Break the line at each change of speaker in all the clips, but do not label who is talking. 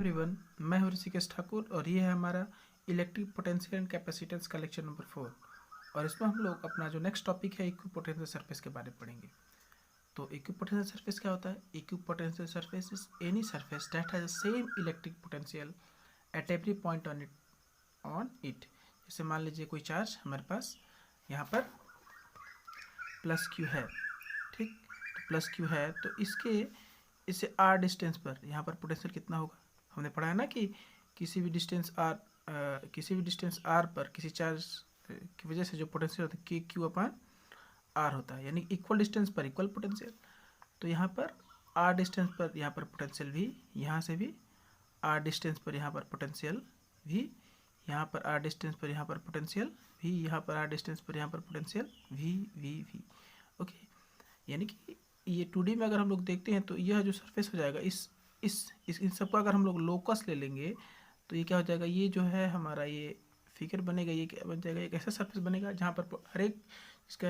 Everyone, मैं हूं ऋषिकेश ठाकुर और ये है हमारा इलेक्ट्रिक पोटेंशियल एंड कैपेसिटेंस का लेक्चर नंबर 4। और इसमें हम लोग अपना जो नेक्स्ट टॉपिक है इक्विपोटेंशियल सरफेस के बारे में पढ़ेंगे। तो इक्विपोटेंशियल सरफेस क्या होता है? Equipotential surface is any surface that has the same electric potential at every point on it. जैसे मान लीजिए कोई चार्ज हमारे पास यहाँ पर प्लस क्यू है, ठीक। तो प्लस क्यू है तो इससे आर डिस्टेंस पर यहाँ पर पोटेंशियल कितना होगा? हमने पढ़ा है ना कि किसी भी डिस्टेंस आर पर किसी चार्ज की वजह से जो पोटेंशियल होता है के क्यू अपान आर होता है, यानी इक्वल डिस्टेंस पर इक्वल पोटेंशियल। तो यहाँ पर आर डिस्टेंस पर यहाँ पर पोटेंशियल भी, यहाँ से भी आर डिस्टेंस पर यहाँ पर पोटेंशियल भी, यहाँ पर आर डिस्टेंस पर यहाँ पर पोटेंशियल भी, यहाँ पर आर डिस्टेंस पर यहाँ पर पोटेंशियल भी। ओके, यानी कि ये 2D में अगर हम लोग देखते हैं तो यह जो सरफेस हो जाएगा इन सबका अगर हम लोग लोकस ले लेंगे तो ये क्या हो जाएगा? ये जो है हमारा ये फिगर बनेगा, ये क्या बन जाएगा? एक ऐसा सरफेस बनेगा जहाँ पर हर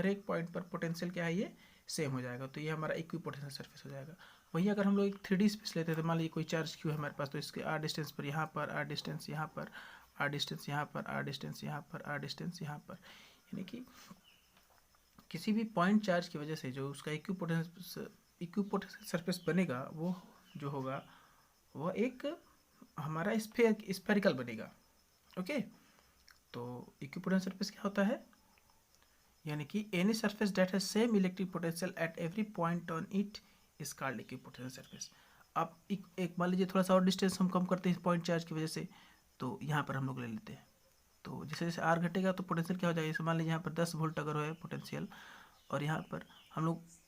एक पॉइंट पर पोटेंशियल क्या है, ये सेम हो जाएगा। तो ये हमारा इक्विपोटेंशियल सरफेस हो जाएगा। वहीं अगर हम लोग एक 3D स्पेस लेते हैं तो मान लीजिए कोई चार्ज क्यू है हमारे पास, तो इसके आर डिस्टेंस पर यहाँ पर, आर डिस्टेंस यहाँ पर, आर डिस्टेंस यहाँ पर, आर डिस्टेंस यहाँ पर, आर डिस्टेंस यहाँ पर, यानी कि किसी भी पॉइंट चार्ज की वजह से जो उसका इक्विपोटेंशियल सरफेस बनेगा वो जो होगा वह एक हमारा स्फेरिकल बनेगा। ओके, तो इक्विपोटेंशियल सरफेस क्या होता है? यानी कि any surface that has same electric potential at every point on it is called equipotential surface. अब एक मान लीजिए थोड़ा सा और डिस्टेंस हम कम करते हैं पॉइंट चार्ज की वजह से, तो यहाँ पर हम लोग ले लेते हैं। तो जैसे जैसे आर घटेगा तो पोटेंशियल क्या हो जाएगा? जैसे मान लीजिए यहाँ पर 10 वोल्ट अगर है पोटेंशियल, और यहाँ पर हम लोग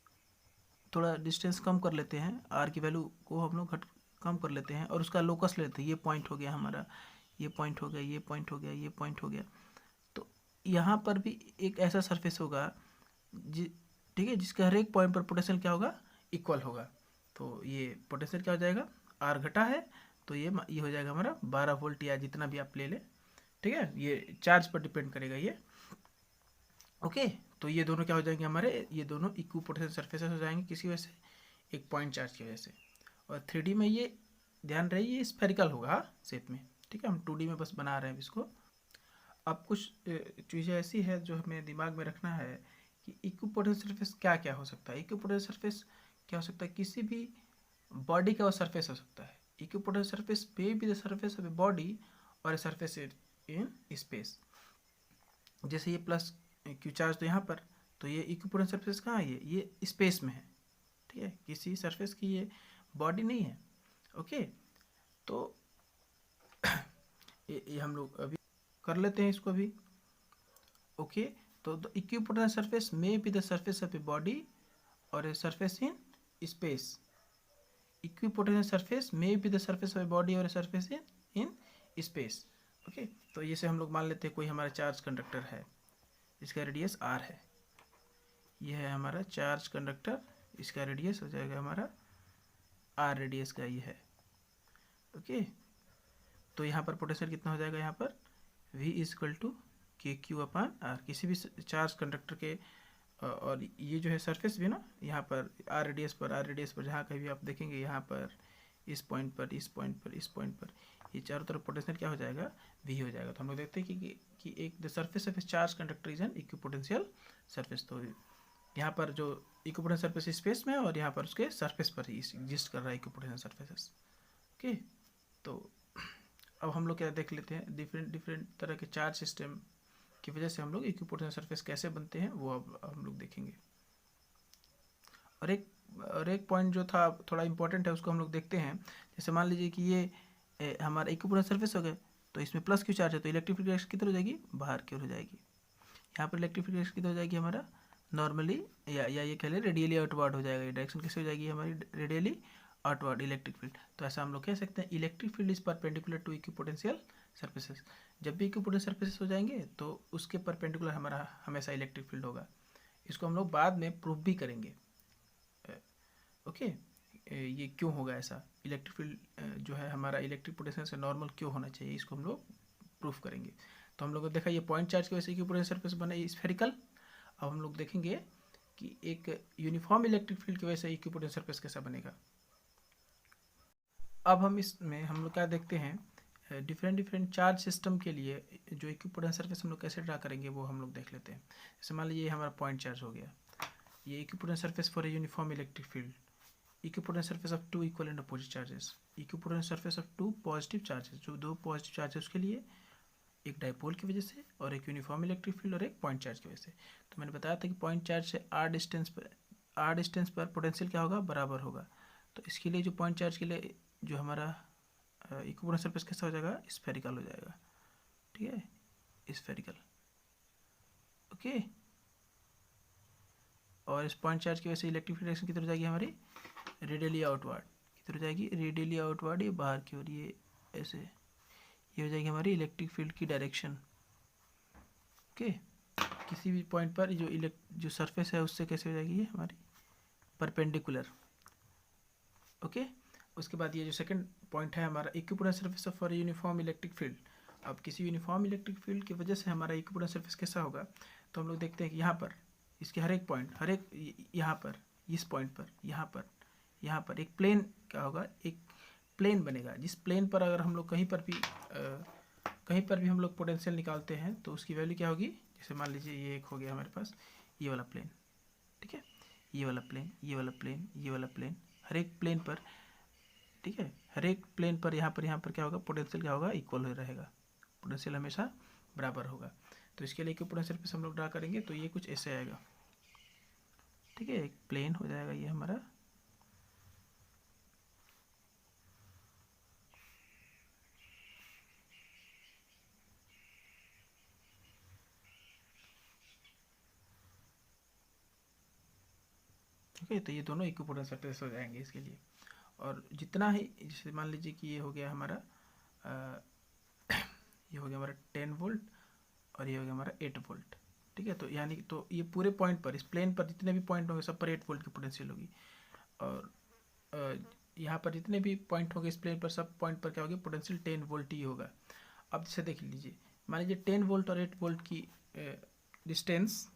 थोड़ा डिस्टेंस कम कर लेते हैं, आर की वैल्यू को हम लोग कम कर लेते हैं और उसका लोकस ले लेते हैं। ये पॉइंट हो गया हमारा, ये पॉइंट हो गया, ये पॉइंट हो गया, ये पॉइंट हो गया। तो यहाँ पर भी एक ऐसा सरफेस होगा ठीक है, जिसके हर एक पॉइंट पर पोटेंशियल क्या होगा? इक्वल होगा। तो ये पोटेंशियल क्या हो जाएगा? आर घटा है तो ये हो जाएगा हमारा 12 वोल्ट या जितना भी आप ले लें, ठीक है। ये चार्ज पर डिपेंड करेगा ये। ओके, तो ये दोनों क्या हो जाएंगे हमारे? ये दोनों इक्विपोटेंशियल सरफेसेस हो जाएंगे किसी वजह से, एक पॉइंट चार्ज की वजह से। और 3D में ये ध्यान रहे ये स्फेरिकल होगा शेप में, ठीक है। हम 2D में बस बना रहे हैं इसको। अब कुछ चीज़ें ऐसी है जो हमें दिमाग में रखना है कि इक्विपोटेंशियल सरफेस क्या क्या हो सकता है। इक्विपोटेंशियल सरफेस क्या हो सकता है? किसी भी बॉडी का वो सरफेस हो सकता है। इक्विपोटेंशियल सरफेस पे भी the surface of a body और ए सरफेस इन स्पेस। जैसे ये प्लस क्यू चार्ज तो यहाँ पर, तो ये इक्विपोटेंशियल सरफेस कहाँ है? ये स्पेस में है, ठीक है। किसी सरफेस की ये बॉडी नहीं है। ओके, तो ये हम लोग अभी कर लेते हैं इसको अभी। ओके, तो the equipotential surface may be the surface of a body और a surface in space. Equipotential surface may be the surface of a body और a surface in space. Okay, तो जैसे हम लोग मान लेते हैं कोई हमारा चार्ज कंडक्टर है, इसका रेडियस आर है। यह है हमारा चार्ज कंडक्टर, इसका रेडियस हो जाएगा हमारा आर रेडियस का ये है। ओके, तो यहाँ पर पोटेंशियल कितना हो जाएगा? यहाँ पर V इज इक्वल टू के क्यू अपान आर। किसी भी चार्ज कंडक्टर के और ये जो है सरफेस भी ना, यहाँ पर आर रेडियस पर जहाँ कहीं भी आप देखेंगे, यहाँ पर इस पॉइंट पर, इस पॉइंट पर, इस पॉइंट पर, ये चारों तरफ पोटेंशियल क्या हो जाएगा? V हो जाएगा। तो हम लोग देखते हैं कि एक the surface of A charge conductor is an equipotential surface. तो यहाँ पर जो इक्विपोटेंशियल सरफेस स्पेस में है और यहाँ पर उसके सरफेस पर ही एग्जिस्ट कर रहा है इक्विपोटेंशियल सरफेसेस। ओके, तो अब हम लोग क्या देख लेते हैं, डिफरेंट तरह के चार्ज सिस्टम की वजह से हम लोग इक्विपोटेंशियल सरफेस कैसे बनते हैं वो अब हम लोग देखेंगे। और एक पॉइंट जो था थोड़ा इंपॉर्टेंट है उसको हम लोग देखते हैं। जैसे मान लीजिए कि ये हमारा इक्विपोटेंशियल सरफेस हो गया, तो इसमें प्लस क्यू चार्ज है तो इलेक्ट्रिक फील्ड डायरेक्शन किधर हो जाएगी? बाहर की ओर हो जाएगी। यहाँ पर इलेक्ट्रिक फील्ड डायरेक्शन किधर हो जाएगी? हमारा नॉर्मली या ये कह लें रेडियली आउटवर्ड हो जाएगा। ये डायरेक्शन कैसे हो जाएगी हमारी? Radially outward electric field. तो ऐसा हम लोग कह सकते हैं electric field is perpendicular to equipotential surfaces. जब भी इक्विपोटेंशियल सरफेसेस हो जाएंगे तो उसके परपेंडिकुलर हमारा हमेशा इलेक्ट्रिक फील्ड होगा। इसको हम लोग बाद में प्रूफ भी करेंगे। ओके, ये क्यों होगा ऐसा? इलेक्ट्रिक फील्ड जो है हमारा इलेक्ट्रिक पोटेंशियल से नॉर्मल क्यों होना चाहिए, इसको हम लोग प्रूफ करेंगे। तो हम लोग देखा ये पॉइंट चार्ज की वजह से इक्विपोटेंशियल सरफेस बने स्फेरिकल। अब हम लोग देखेंगे कि एक यूनिफॉर्म इलेक्ट्रिक फील्ड की वजह से इक्विपोटेंशियल सरफेस कैसा बनेगा। अब हम इसमें हम लोग क्या देखते हैं, डिफरेंट चार्ज सिस्टम के लिए जो इक्विपोटेंशियल सरफेस हम लोग कैसे ड्रा करेंगे वो हम लोग देख लेते हैं। जैसे मान लीजिए हमारा पॉइंट चार्ज हो गया, ये equipotential surface for a uniform electric field, equipotential surface of two equal and opposite charges, equipotential surface of two positive charges, जो दो पॉजिटिव चार्जेस के लिए, एक डाइपोल की वजह से और एक यूनिफॉर्म इलेक्ट्रिक फील्ड और एक पॉइंट चार्ज की वजह से। तो मैंने बताया था कि पॉइंट चार्ज से आर डिस्टेंस पर पोटेंशियल क्या होगा, बराबर होगा। तो इसके लिए जो पॉइंट चार्ज के लिए जो हमारा इक्विपोटेंशियल सरफेस कैसा हो जाएगा, स्फेरिकल हो जाएगा। ठीक है, स्फेरिकल। ओके, और इस पॉइंट चार्ज की वजह से इलेक्ट्रिक फील्ड डायरेक्शन किधर हो जाएगी हमारी, रेडियली आउटवर्ड। किधर हो जाएगी, रेडियली आउटवर्ड, ये बाहर की ओर, ये ऐसे, ये हो जाएगी हमारी इलेक्ट्रिक फील्ड की डायरेक्शन। ओके, किसी भी पॉइंट पर जो सरफेस है उससे कैसे हो जाएगी ये हमारी, परपेंडिकुलर। ओके, उसके बाद ये जो सेकंड पॉइंट है हमारा, equipotential surface of for uniform electric field. अब किसी यूनिफॉर्म इलेक्ट्रिक फील्ड की वजह से हमारा इक्विपोटेंशियल सरफेस कैसा होगा, तो हम लोग देखते हैं कि यहाँ पर इसके हर एक पॉइंट, हर एक यहाँ पर, इस पॉइंट पर, यहाँ पर एक प्लेन क्या होगा, एक प्लेन बनेगा, जिस प्लेन पर अगर हम लोग कहीं पर भी हम लोग पोटेंशियल निकालते हैं तो उसकी वैल्यू क्या होगी। जैसे मान लीजिए ये एक हो गया हमारे पास ये वाला प्लेन, ठीक है, ये वाला प्लेन, ये वाला प्लेन, ये वाला प्लेन, हर एक प्लेन पर, ठीक है, हर एक प्लेन पर यहाँ पर क्या होगा, पोटेंशियल क्या होगा, इक्वल हो रहेगा, पोटेंशियल हमेशा बराबर होगा। तो इसके लिए इक्विपोटेंशियल सरफेस हम लोग ड्रा करेंगे तो ये कुछ ऐसे आएगा। ठीक है, एक प्लेन हो जाएगा ये हमारा, ओके। तो ये दोनों इक्विपोटेंशियल सरफेस हो जाएंगे इसके लिए। और जितना ही, जैसे मान लीजिए कि ये हो गया हमारा ये हो गया हमारा 10 वोल्ट और ये हो गया हमारा 8 वोल्ट। ठीक है, तो यानी तो ये पूरे पॉइंट पर, इस प्लेन पर जितने भी पॉइंट होंगे सब पर 8 वोल्ट की पोटेंशियल होगी। और यहाँ पर जितने भी पॉइंट होंगे इस प्लेन पर, सब पॉइंट पर क्या होगी, पोटेंशियल 10 वोल्ट ही होगा। अब जैसे देख लीजिए, मान लीजिए 10 वोल्ट और 8 वोल्ट की डिस्टेंस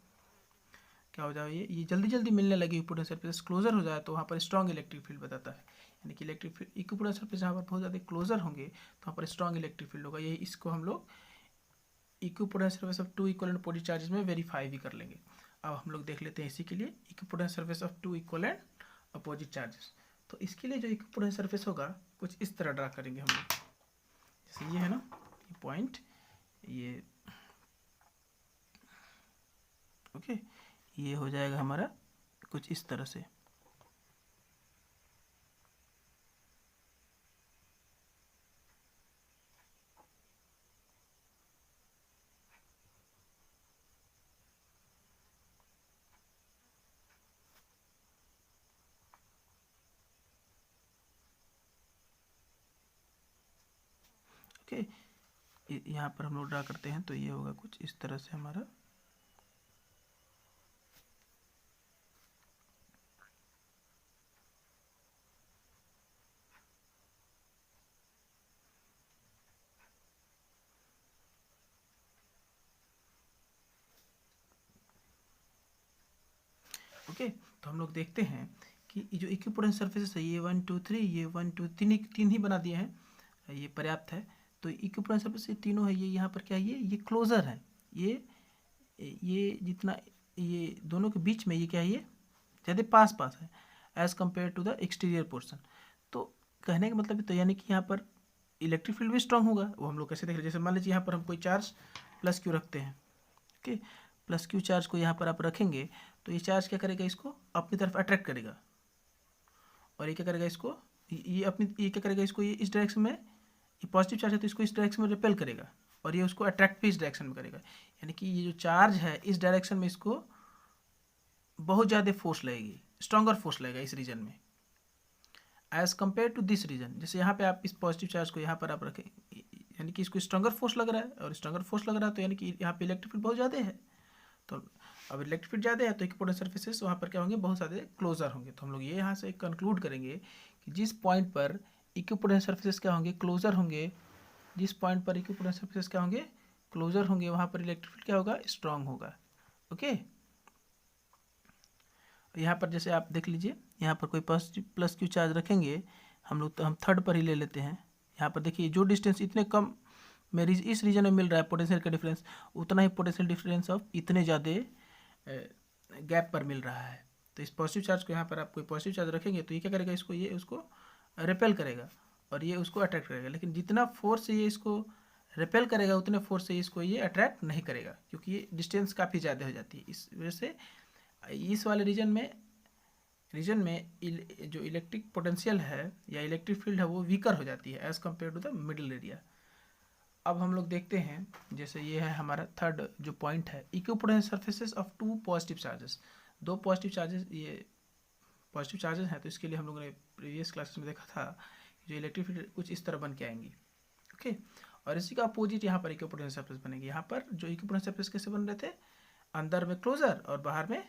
क्या हो जाए, ये जल्दी जल्दी मिलने लगी, इक्विपोटेंशियल सरफेस क्लोजर हो जाए तो वहाँ पर स्ट्रॉन्ग इलेक्ट्रिक फील्ड बताता है। यानी कि इलेक्ट्रिक फील्ड, इक्विपोटेंशियल सरफेस जहाँ पर बहुत ज़्यादा क्लोजर होंगे तो वहाँ पर स्ट्रॉन्ग इलेक्ट्रिक फील्ड होगा। यही इसको हम लोग equipotential surface of two equal and opposite charges में वेरीफाई भी कर लेंगे। अब हम लोग देख लेते हैं इसी के लिए equipotential surface of two equal and opposite charges. तो इसके लिए जो इक्विपोटेंशियल सरफेस होगा कुछ इस तरह ड्रा करेंगे हम लोग। जैसे ये है ना, ये पॉइंट, ये ओके, ये हो जाएगा हमारा कुछ इस तरह से। ओके, यहाँ पर हम लोग ड्रा करते हैं तो ये होगा कुछ इस तरह से हमारा। ओके, तो हम लोग देखते हैं कि ये जो इक्विपोटेंशियल सरफेसेस है, ये 1 2 3, ये 1 2 तीन ही बना दिए हैं, ये पर्याप्त है। तो इक्विपोटेंशियल सरफेस ये तीनों है, ये यहाँ पर क्या है, ये क्लोजर है, ये जितना ये दोनों के बीच में ये क्या है, ये ज़्यादा पास है as compare to the exterior portion. तो कहने का मतलब तो यानी कि यहाँ पर इलेक्ट्रिक फील्ड भी स्ट्रांग होगा। वो हम लोग कैसे देख रहे हैं, जैसे मान लीजिए यहाँ पर हम कोई चार्ज प्लस क्यू रखते हैं, ओके, प्लस क्यू चार्ज को यहाँ पर आप रखेंगे तो ये चार्ज क्या करेगा, इसको अपनी तरफ अट्रैक्ट करेगा, और ये क्या करेगा, इसको ये क्या करेगा, इसको ये इस डायरेक्शन में, ये पॉजिटिव चार्ज है तो इसको इस डायरेक्शन में रिपेल करेगा, और ये उसको अट्रैक्ट भी इस डायरेक्शन में करेगा। यानी कि ये जो चार्ज है इस डायरेक्शन में इसको बहुत ज़्यादा फोर्स लगेगी, स्ट्रॉन्गर फोर्स लगेगा इस रीजन में as compare to this region. जैसे यहाँ पे आप इस पॉजिटिव चार्ज को यहाँ पर आप रखें, यानी कि इसको स्ट्रॉन्गर फोर्स लग रहा है, और स्ट्रॉन्गर फोर्स लग रहा है तो यानी कि यहाँ पे इलेक्ट्रिक फील्ड बहुत ज़्यादा है। तो अब इलेक्ट्रिक फील्ड ज़्यादा है तो इक्विपोटेंशियल सरफेसेस वहाँ पर क्या होंगे, बहुत ज़्यादा क्लोजर होंगे। तो हम लोग ये यहाँ से कंक्लूड करेंगे कि जिस पॉइंट पर इक्विपोटेंशियल सरफेसेस क्या होंगे, क्लोजर होंगे, जिस पॉइंट पर इक्विपोटेंशियल सरफेसेस क्या होंगे, क्लोजर होंगे, वहाँ पर इलेक्ट्रिक फील्ड क्या होगा, स्ट्रांग होगा। ओके, यहाँ पर जैसे आप देख लीजिए, यहाँ पर कोई पॉजिटिव प्लस क्यू चार्ज रखेंगे, हम थर्ड पर ही ले लेते हैं। यहाँ पर देखिए जो डिस्टेंस इतने कम में इस रीजन में मिल रहा है पोटेंशियल का डिफरेंस, उतना ही पोटेंशियल डिफरेंस ऑफ इतने ज़्यादा गैप पर मिल रहा है। तो इस पॉजिटिव चार्ज को यहाँ पर आप कोई पॉजिटिव चार्ज रखेंगे तो ये क्या करेगा, इसको ये उसको रिपेल करेगा और ये उसको अट्रैक्ट करेगा। लेकिन जितना फोर्स से ये इसको रिपेल करेगा उतने फोर्स से इसको ये अट्रैक्ट नहीं करेगा, क्योंकि ये डिस्टेंस काफ़ी ज़्यादा हो जाती है। इस वजह से इस वाले रीजन में जो इलेक्ट्रिक पोटेंशियल है या इलेक्ट्रिक फील्ड है वो वीकर हो जाती है as compare to the middle area. अब हम लोग देखते हैं, जैसे ये है हमारा थर्ड जो पॉइंट है, equipotential surfaces of two positive charges. दो पॉजिटिव चार्जेस, ये पॉजिटिव चार्जेस हैं, तो इसके लिए हम लोगों ने प्रीवियस क्लासेस में देखा था जो इलेक्ट्रिक फील्ड कुछ इस तरह बन के आएंगी। ओके, और इसी का अपोजिट यहाँ पर इक्विपोटेंशियल सरफेस बनेगी। यहाँ पर जो इक्विपोटेंशियल सरफेस कैसे बन रहे थे, अंदर में क्लोजर और बाहर में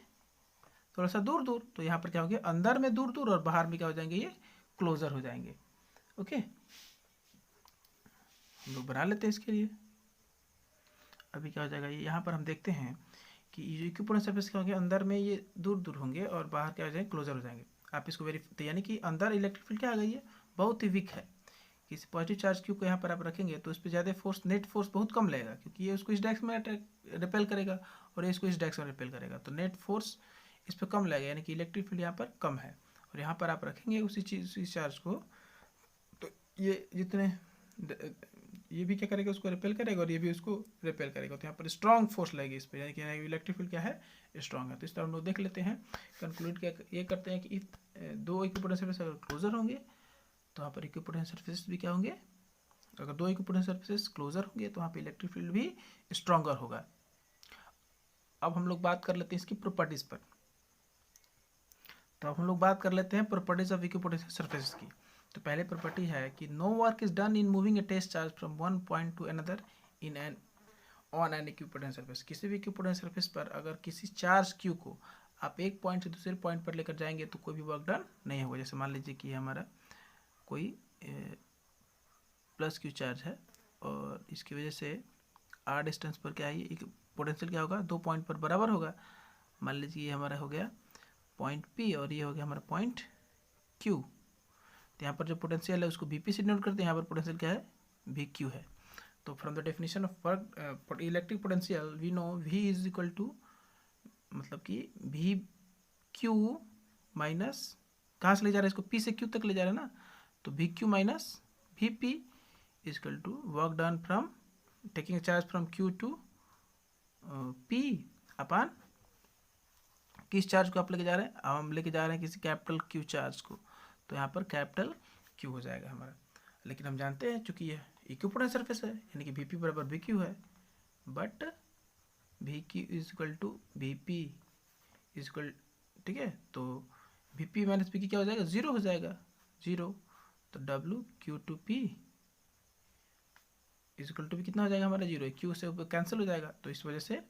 थोड़ा सा दूर दूर, तो यहाँ पर क्या होंगे, अंदर में दूर दूर और बाहर में क्या हो जाएंगे, ये क्लोजर हो जाएंगे। ओके, हम लोग बना लेते हैं इसके लिए। अभी क्या हो जाएगा, ये यहाँ पर हम देखते हैं कि ये इक्विपोटेंशियल सरफेस क्या होंगे, अंदर में ये दूर दूर होंगे और बाहर क्या हो जाएंगे, क्लोजर हो जाएंगे। आप इसको वेरीफाई, यानी कि अंदर इलेक्ट्रिक फील्ड क्या आ गई है, बहुत ही वीक है। किसी पॉजिटिव चार्ज क्यू को यहाँ पर आप रखेंगे तो उस पर ज़्यादा फोर्स, नेट फोर्स बहुत कम लगेगा, क्योंकि ये उसको इस डायरेक्शन में रिपेल करेगा और ये इसको इस डायरेक्शन में रिपेल करेगा, तो नेट फोर्स इस पर कम लगेगा, यानी कि इलेक्ट्रिक फील्ड यहाँ पर कम है। और यहाँ पर आप रखेंगे उसी चीज़, इस चार्ज को, तो ये जितने ये भी क्या करेगा, उसको रिपेल करेगा और ये भी उसको रिपेल करेगा, तो यहाँ पर स्ट्रॉन्ग फोर्स लगेगी इस पर, यानी कि इलेक्ट्रिक फील्ड क्या है, स्ट्रॉन्ग है। तो इस तरह हम लोग देख लेते हैं, कंक्लूड क्या ये करते हैं कि दो इक्विपोटेंशियल सरफेस अगर क्लोजर होंगे तो वहाँ पर इक्विपोटेंशियल सरफेस भी क्या होंगे, अगर दो इक्विपोटेंशियल सरफेस क्लोजर होंगे तो वहाँ पर इलेक्ट्रिक फील्ड भी स्ट्रॉन्गर होगा। अब हम लोग बात कर लेते हैं इसकी प्रॉपर्टीज़ पर। तो अब हम लोग बात कर लेते हैं प्रॉपर्टीज ऑफ इक्विपोटेंशियल सरफेस की। तो पहले प्रॉपर्टी है कि no work is done in moving a test charge from one point to another in an on an equipotential surface. किसी भी इक्विपोटेंशियल सरफेस पर अगर किसी चार्ज क्यू को आप एक पॉइंट से दूसरे पॉइंट पर लेकर जाएंगे तो कोई भी वर्क डन नहीं होगा। जैसे मान लीजिए कि हमारा कोई प्लस क्यू चार्ज है और इसकी वजह से आर डिस्टेंस पर क्या है, एक पोटेंशियल क्या होगा, दो पॉइंट पर बराबर होगा। मान लीजिए ये हमारा हो गया पॉइंट P और ये हो गया हमारा पॉइंट Q। तो यहाँ पर जो पोटेंशियल है उसको Vp से डिनोट करते हैं, यहाँ पर पोटेंशियल क्या है, Vq है। तो from the definition of work electric potential we know V is equal to, मतलब कि Vq माइनस, कहाँ से ले जा रहा है इसको, P से Q तक ले जा रहा है ना, तो Vq minus Vp is equal to work done from taking charge from Q to P upon किस चार्ज को आप लेके जा रहे हैं, हम लेके जा रहे हैं किसी कैपिटल Q चार्ज को, तो यहाँ पर कैपिटल Q हो जाएगा हमारा। लेकिन हम जानते हैं चूंकि यह इक्विपोटेंशियल सरफेस है, यानी कि Vp बराबर Vq है, but Vq is equal to Vp is equal, ठीक है, तो Vp माइनस Vq क्या हो जाएगा, जीरो हो जाएगा, जीरो। तो WQ2P इज इक्वल टू भी कितना हो जाएगा हमारा, जीरो, Q से कैंसिल हो जाएगा। तो इस वजह से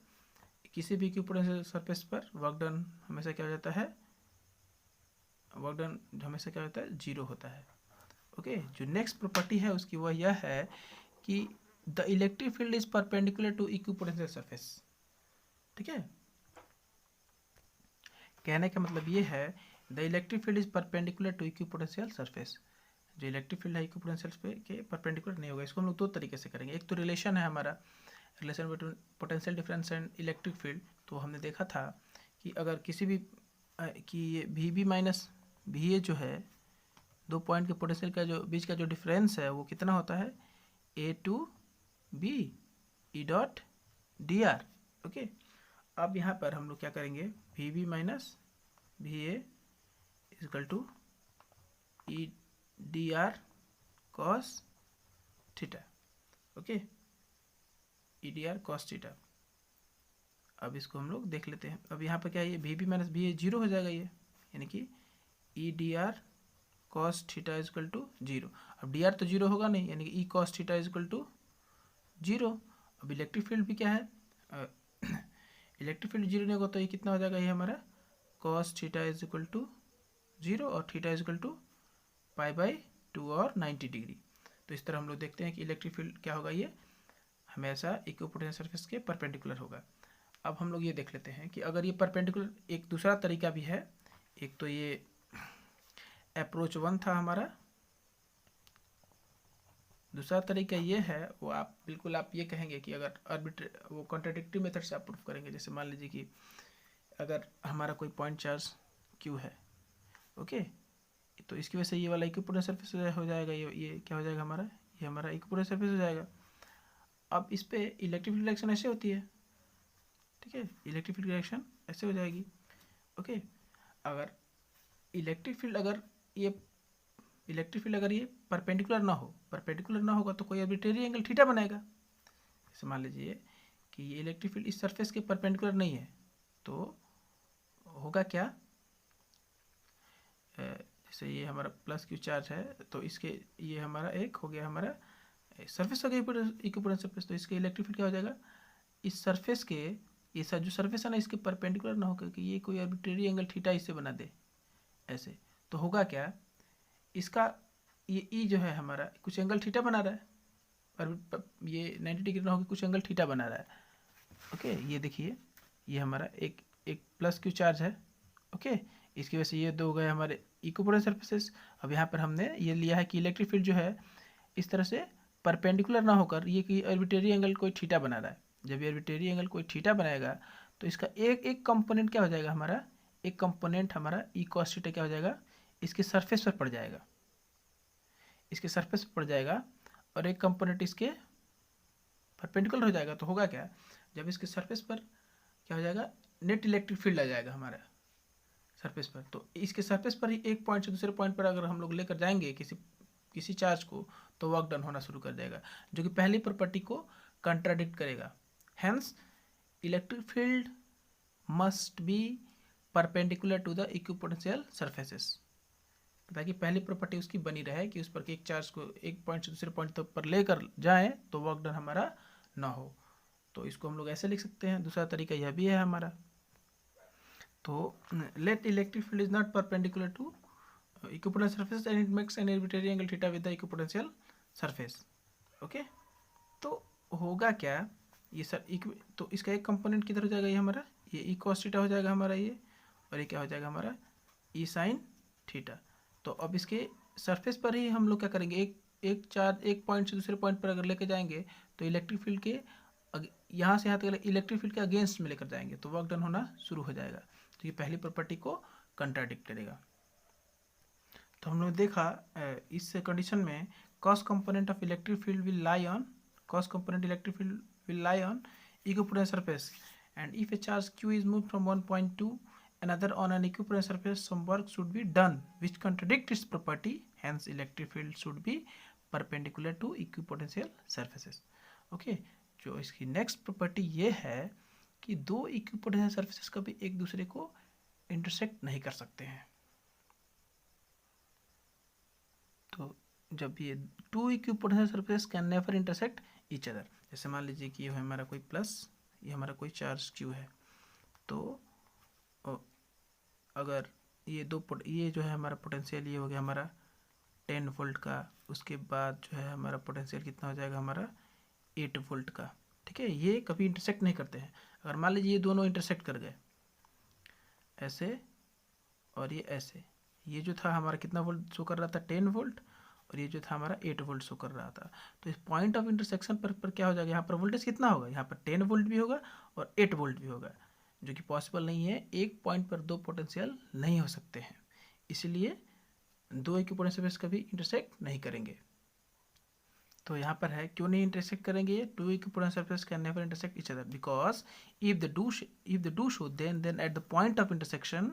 किसी भी इक्विपोटेंशियल सरफेस पर वर्क डन हमेशा क्या हो जाता है, वर्क डन हमेशा क्या होता है, जीरो होता है। ओके, जो नेक्स्ट प्रॉपर्टी है उसकी वह यह है कि the electric field is perpendicular to equipotential surface. ठीक है, कहने का मतलब ये है the electric field is perpendicular to equipotential surface. जो इलेक्ट्रिक फील्ड है इक्विपोटेंशियल के परपेंडिकुलर नहीं होगा। इसको हम लोग दो तरीके से करेंगे। एक तो रिलेशन है हमारा, relation between potential difference and electric field. तो हमने देखा था कि अगर किसी भी कि ये Vb माइनस Va जो है, दो पॉइंट के पोटेंशियल का जो बीच का जो डिफरेंस है वो कितना होता है, A to B E dot D R. Okay, अब यहाँ पर हम लोग क्या करेंगे, Vb minus Va is equal to E D R cos theta. Okay, E D R cos theta. अब इसको हम लोग देख लेते हैं। अब यहाँ पर क्या है, ये Vb माइनस Va जीरो हो जाएगा ये, यानी कि E D R cos theta is equal to zero. अब डी आर तो जीरो होगा नहीं, यानी कि E cos theta is equal to zero. अब इलेक्ट्रिक फील्ड भी क्या है, इलेक्ट्रिक फील्ड जीरो नहीं होगा तो ये कितना हो जाएगा, ये हमारा cos theta is equal to zero और theta is equal to pi by 2 और 90 डिग्री। तो इस तरह हम लोग देखते हैं कि इलेक्ट्रिक फील्ड क्या होगा, ये हमेशा इक्विपोटेंशियल सरफेस के परपेंडिकुलर होगा। अब हम लोग ये देख लेते हैं कि अगर ये परपेंडिकुलर, एक दूसरा तरीका भी है। एक तो ये अप्रोच 1 था हमारा, दूसरा तरीका ये है, वो आप बिल्कुल आप ये कहेंगे कि अगर वो कॉन्ट्राडिक्टरी मेथड से आप प्रूफ करेंगे। जैसे मान लीजिए कि अगर हमारा कोई पॉइंट चार्ज क्यू है, ओके, तो इसकी वजह से ये वाला इक्विपोटेंशियल सरफेस हो जाएगा, ये क्या हो जाएगा हमारा, ये हमारा इक्विपोटेंशियल सरफेस हो जाएगा। अब इस पे इलेक्ट्रिक फील्ड रिएक्शन ऐसे होती है, ठीक है, इलेक्ट्रिक फील्ड रिएक्शन ऐसे हो जाएगी, ओके। अगर इलेक्ट्रिक फील्ड अगर ये परपेंडिकुलर ना होगा तो कोई आर्बिट्रेरी एंगल थीटा बनाएगा। जैसे मान लीजिए कि ये इलेक्ट्रिक फील्ड इस सरफेस के परपेंडिकुलर नहीं है, तो होगा क्या, जैसे ये हमारा प्लस क्यू चार्ज है, तो इसके ये हमारा एक हो गया, हमारा सरफेस हो गया इक्विपोटेंशियल सरफेस, तो इसके इलेक्ट्रिक फील्ड क्या हो जाएगा, इस सरफेस के, ये जो सरफेस है ना, इसके परपेंडिकुलर ना होकर कि ये कोई आर्बिट्रेरी एंगल थीटा इससे बना दे ऐसे, तो होगा क्या, इसका ये ई जो है हमारा कुछ एंगल थीटा बना रहा है, और ये 90 डिग्री ना होकर कुछ एंगल थीटा बना रहा है, ओके। ये देखिए, ये हमारा एक प्लस क्यू चार्ज है, ओके। इसकी वजह से ये दो गए हमारे इक्विपोटेंशियल सरफेसेस। अब यहाँ पर हमने ये लिया है कि इलेक्ट्रिक फील्ड जो है इस तरह से परपेंडिकुलर ना होकर ये कि आर्बिट्रेरी एंगल कोई थीटा बना रहा है। जब ये आर्बिट्रेरी एंगल कोई थीटा बनाएगा तो इसका एक कंपोनेंट क्या हो जाएगा, हमारा एक कंपोनेंट हमारा ई कॉस थीटा क्या हो जाएगा, इसके सरफेस पर पड़ जाएगा, इसके सरफेस पर पड़ जाएगा, और एक कंपोनेंट इसके परपेंडिकुलर हो जाएगा। तो होगा क्या, जब इसके सरफेस पर क्या हो जाएगा, नेट इलेक्ट्रिक फील्ड आ जाएगा हमारा सरफेस पर। तो इसके सरफेस पर ही एक पॉइंट से दूसरे पॉइंट पर अगर हम लोग लेकर जाएंगे किसी चार्ज को, तो वर्क डन होना शुरू कर देगा, जो कि पहली प्रॉपर्टी को कंट्राडिक्ट करेगा। Hence electric field must be perpendicular to the equipotential surfaces, ताकि पहली प्रॉपर्टी उसकी बनी रहे कि उस पर के एक चार्ज को एक पॉइंट से दूसरे पॉइंट तक पर लेकर जाएं तो वर्क डन हमारा ना हो। तो इसको हम लोग ऐसे लिख सकते हैं। दूसरा तरीका यह भी है हमारा, तो let electric field is not perpendicular to equipotential surface and it makes an arbitrary angle theta with the equipotential surface, okay. तो होगा क्या, ये तो इसका एक कंपोनेंट किधर हो जाएगा, ये हमारा ये ई कॉस थीटा हो जाएगा हमारा ये, और ये क्या हो जाएगा हमारा ई साइन थीटा। तो अब इसके सरफेस पर ही हम लोग क्या करेंगे, एक पॉइंट से दूसरे पॉइंट पर अगर लेके जाएंगे तो इलेक्ट्रिक फील्ड के यहाँ से यहाँ तक इलेक्ट्रिक फील्ड के अगेंस्ट में लेकर जाएंगे तो वर्क डन होना शुरू हो जाएगा। तो ये पहली प्रॉपर्टी को कंट्राडिक्ट करेगा। तो हम लोग देखा इस कंडीशन में cos component of electric field will lie on equipotential surface, and if a charge q is moved from one point to another on an equipotential surface, some work should be done which contradicts its property, hence electric field should be perpendicular to equipotential surfaces, okay। जो इसकी next property ये है कि दो equipotential surfaces कभी एक दूसरे को इंटरसेक्ट नहीं कर सकते हैं। तो जब ये two equipotential surface can never intersect each other, जैसे मान लीजिए कि ये हमारा कोई प्लस, ये हमारा कोई चार्ज क्यू है, तो अगर ये जो है हमारा पोटेंशियल, ये हो गया हमारा 10 वोल्ट का, उसके बाद जो है हमारा पोटेंशियल कितना हो जाएगा हमारा 8 वोल्ट का, ठीक है। ये कभी इंटरसेक्ट नहीं करते हैं। अगर मान लीजिए ये दोनों इंटरसेक्ट कर गए ऐसे और ये ऐसे, ये जो था हमारा कितना वोल्ट शो कर रहा था 10 वोल्ट, और ये जो था हमारा 8 वोल्ट शो कर रहा था। तो इस पॉइंट ऑफ इंटरसेक्शन पर क्या हो जाएगा, यहाँ पर वोल्टेज कितना होगा, यहाँ पर 10 वोल्ट भी होगा और 8 वोल्ट भी होगा, जो कि पॉसिबल नहीं है। एक पॉइंट पर दो पोटेंशियल नहीं हो सकते हैं, इसलिए दो इक्विपोटेंशियल सरफेस कभी इंटरसेक्ट नहीं करेंगे। तो यहाँ पर है क्यों नहीं इंटरसेक्ट करेंगे, ये two equipotential surface can never intersect each other because if they do so then at the point of intersection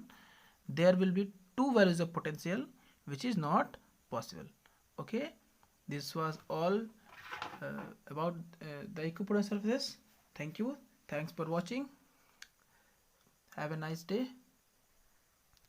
there will be two values of potential which is not possible, okay। This was all about the equipotential surfaces. Thanks for watching, have a nice day.